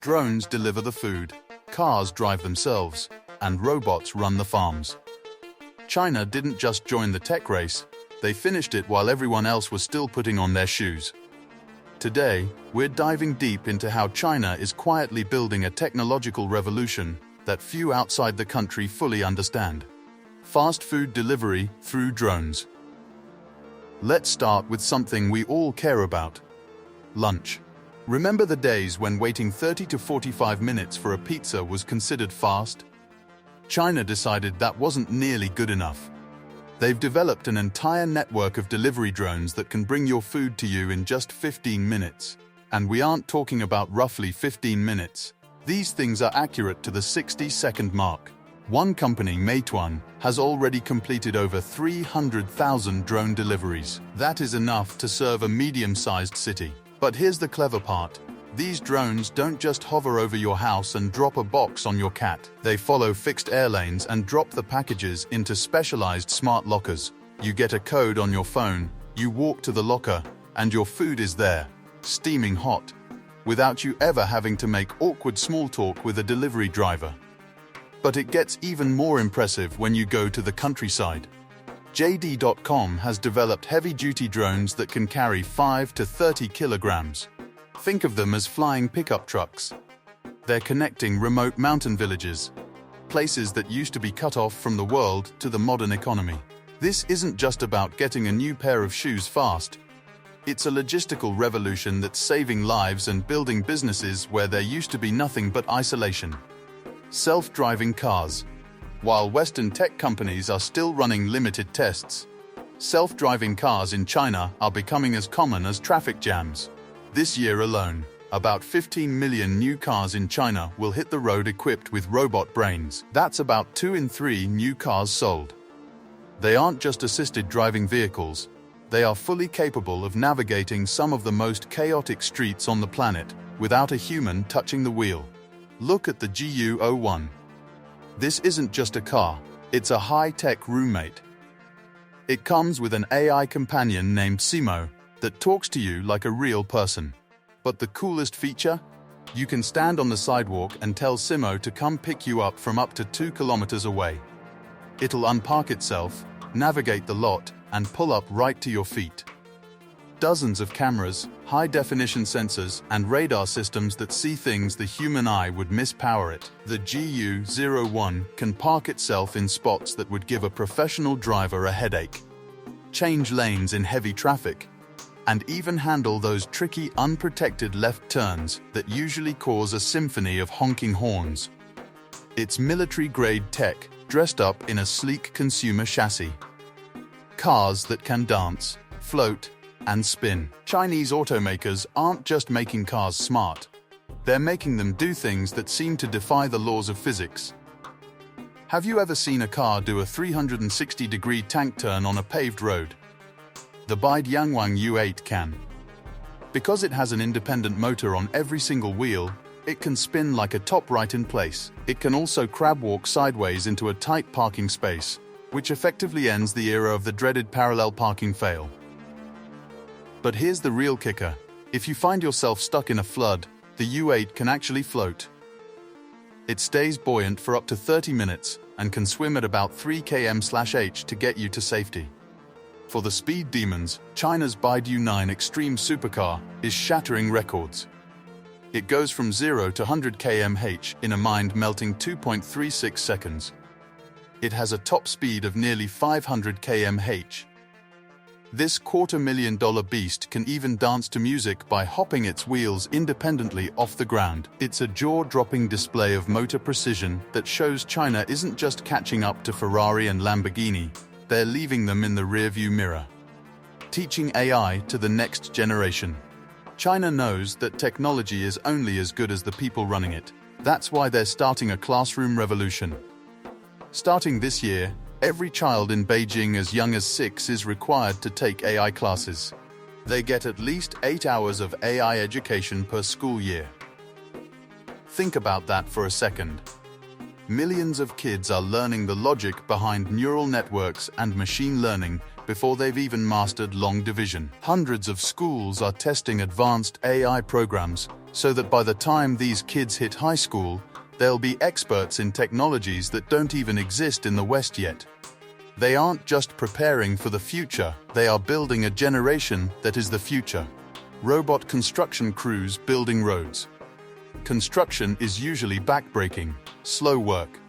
Drones deliver the food, cars drive themselves, and robots run the farms. China didn't just join the tech race, they finished it while everyone else was still putting on their shoes. Today, we're diving deep into how China is quietly building a technological revolution that few outside the country fully understand. Fast food delivery through drones. Let's start with something we all care about: lunch. Remember the days when waiting 30 to 45 minutes for a pizza was considered fast? China decided that wasn't nearly good enough. They've developed an entire network of delivery drones that can bring your food to you in just 15 minutes. And we aren't talking about roughly 15 minutes. These things are accurate to the 60-second mark. One company, Meituan, has already completed over 300,000 drone deliveries. That is enough to serve a medium-sized city. But here's the clever part. These drones don't just hover over your house and drop a box on your cat. They follow fixed air lanes and drop the packages into specialized smart lockers. You get a code on your phone, you walk to the locker, and your food is there, steaming hot, without you ever having to make awkward small talk with a delivery driver. But it gets even more impressive when you go to the countryside. JD.com has developed heavy-duty drones that can carry 5 to 30 kilograms. Think of them as flying pickup trucks. They're connecting remote mountain villages, places that used to be cut off from the world, to the modern economy. This isn't just about getting a new pair of shoes fast. It's a logistical revolution that's saving lives and building businesses where there used to be nothing but isolation. Self-driving cars. While Western tech companies are still running limited tests, self-driving cars in China are becoming as common as traffic jams. This year alone, about 15 million new cars in China will hit the road equipped with robot brains. That's about 2 in 3 new cars sold. They aren't just assisted driving vehicles, they are fully capable of navigating some of the most chaotic streets on the planet without a human touching the wheel. Look at the GU01. This isn't just a car, it's a high-tech roommate. It comes with an AI companion named Simo that talks to you like a real person. But the coolest feature? You can stand on the sidewalk and tell Simo to come pick you up from up to 2 kilometers away. It'll unpark itself, navigate the lot, and pull up right to your feet. Dozens of cameras, high-definition sensors, and radar systems that see things the human eye would miss power it. The GU01 can park itself in spots that would give a professional driver a headache, change lanes in heavy traffic, and even handle those tricky, unprotected left turns that usually cause a symphony of honking horns. It's military-grade tech, dressed up in a sleek consumer chassis. Cars that can dance, float, and spin. Chinese automakers aren't just making cars smart. They're making them do things that seem to defy the laws of physics. Have you ever seen a car do a 360-degree tank turn on a paved road? The BYD Yangwang U8 can. Because it has an independent motor on every single wheel, it can spin like a top right in place. It can also crab walk sideways into a tight parking space, which effectively ends the era of the dreaded parallel parking fail. But here's the real kicker. If you find yourself stuck in a flood, the U8 can actually float. It stays buoyant for up to 30 minutes and can swim at about 3 km/h to get you to safety. For the speed demons, China's Baidu 9 Extreme supercar is shattering records. It goes from 0 to 100 km/h in a mind-melting 2.36 seconds. It has a top speed of nearly 500 km/h. This $250,000 beast can even dance to music by hopping its wheels independently off the ground. It's a jaw-dropping display of motor precision that shows China isn't just catching up to Ferrari and Lamborghini, they're leaving them in the rearview mirror. Teaching AI to the next generation. China knows that technology is only as good as the people running it. That's why they're starting a classroom revolution. Starting this year, every child in Beijing as young as 6 is required to take AI classes. They get at least 8 hours of AI education per school year. Think about that for a second. Millions of kids are learning the logic behind neural networks and machine learning before they've even mastered long division. Hundreds of schools are testing advanced AI programs so that by the time these kids hit high school, they'll be experts in technologies that don't even exist in the West yet. They aren't just preparing for the future, they are building a generation that is the future. Robot construction crews building roads. Construction is usually backbreaking, slow work.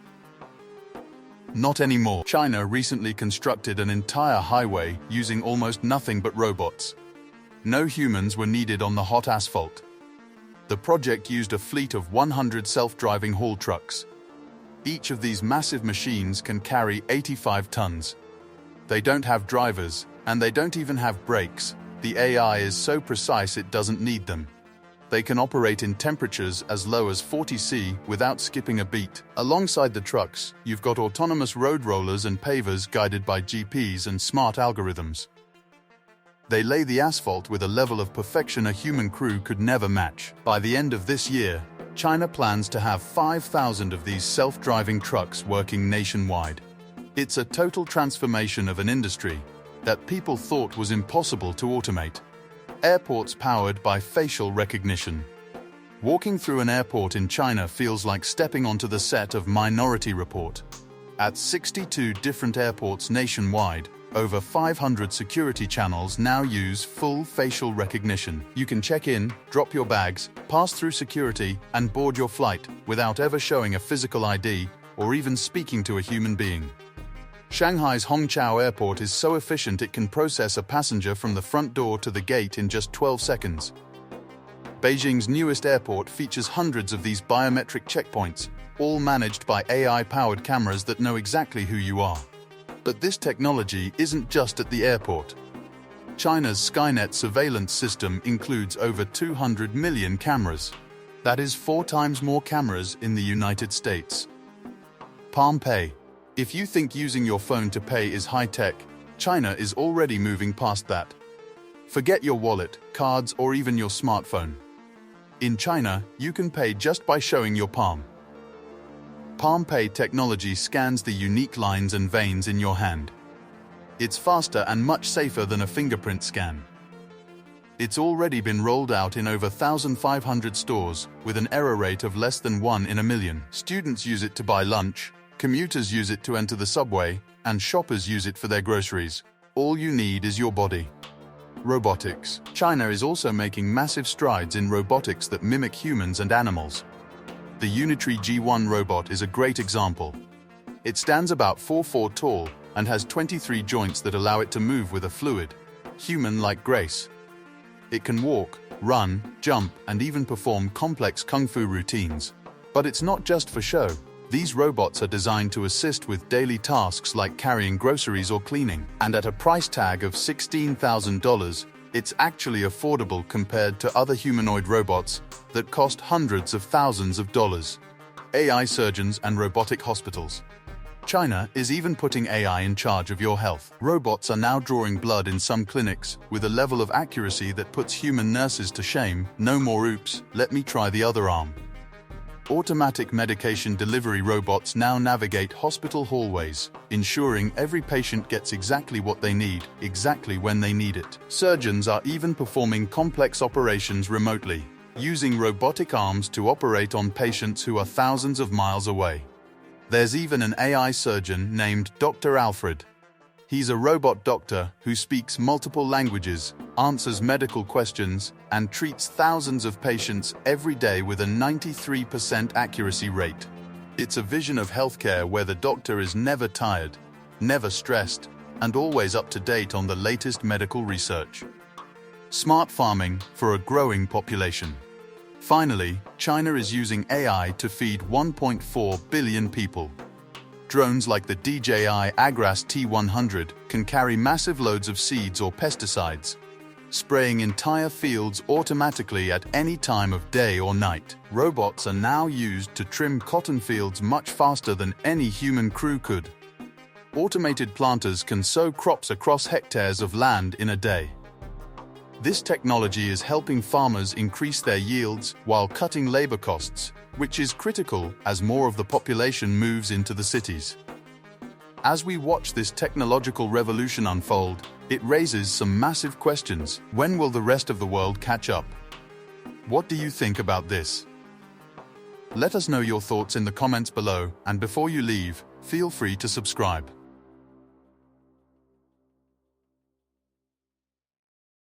Not anymore. China recently constructed an entire highway using almost nothing but robots. No humans were needed on the hot asphalt. The project used a fleet of 100 self-driving haul trucks. Each of these massive machines can carry 85 tons. They don't have drivers, and they don't even have brakes. The AI is so precise it doesn't need them. They can operate in temperatures as low as 40 degrees without skipping a beat. Alongside the trucks, you've got autonomous road rollers and pavers guided by GPS and smart algorithms. They lay the asphalt with a level of perfection a human crew could never match. By the end of this year, China plans to have 5,000 of these self-driving trucks working nationwide. It's a total transformation of an industry that people thought was impossible to automate. Airports powered by facial recognition. Walking through an airport in China feels like stepping onto the set of Minority Report. At 62 different airports nationwide, over 500 security channels now use full facial recognition. You can check in, drop your bags, pass through security, and board your flight without ever showing a physical ID or even speaking to a human being. Shanghai's Hongqiao Airport is so efficient it can process a passenger from the front door to the gate in just 12 seconds. Beijing's newest airport features hundreds of these biometric checkpoints, all managed by AI-powered cameras that know exactly who you are. But this technology isn't just at the airport. China's Skynet surveillance system includes over 200 million cameras. That is 4 times more cameras in the United States. Palm Pay. If you think using your phone to pay is high-tech, China is already moving past that. Forget your wallet, cards, or even your smartphone. In China, you can pay just by showing your palm. Palm Pay technology scans the unique lines and veins in your hand. It's faster and much safer than a fingerprint scan. It's already been rolled out in over 1,500 stores, with an error rate of less than 1 in a million. Students use it to buy lunch, commuters use it to enter the subway, and shoppers use it for their groceries. All you need is your body. Robotics. China is also making massive strides in robotics that mimic humans and animals. The Unitree G1 robot is a great example. It stands about 4'4" tall and has 23 joints that allow it to move with a fluid, human-like grace. It can walk, run, jump, and even perform complex kung fu routines. But it's not just for show. These robots are designed to assist with daily tasks like carrying groceries or cleaning. And at a price tag of $16,000, it's actually affordable compared to other humanoid robots that cost hundreds of thousands of dollars. AI surgeons and robotic hospitals. China is even putting AI in charge of your health. Robots are now drawing blood in some clinics with a level of accuracy that puts human nurses to shame. No more oops, let me try the other arm. Automatic medication delivery robots now navigate hospital hallways, ensuring every patient gets exactly what they need, exactly when they need it. Surgeons are even performing complex operations remotely, using robotic arms to operate on patients who are thousands of miles away. There's even an AI surgeon named Dr. Alfred. He's a robot doctor who speaks multiple languages, answers medical questions, and treats thousands of patients every day with a 93% accuracy rate. It's a vision of healthcare where the doctor is never tired, never stressed, and always up to date on the latest medical research. Smart farming for a growing population. Finally, China is using AI to feed 1.4 billion people. Drones like the DJI Agras T100 can carry massive loads of seeds or pesticides, spraying entire fields automatically at any time of day or night. Robots are now used to trim cotton fields much faster than any human crew could. Automated planters can sow crops across hectares of land in a day. This technology is helping farmers increase their yields while cutting labor costs, which is critical as more of the population moves into the cities. As we watch this technological revolution unfold, it raises some massive questions. When will the rest of the world catch up? What do you think about this? Let us know your thoughts in the comments below, and before you leave, feel free to subscribe.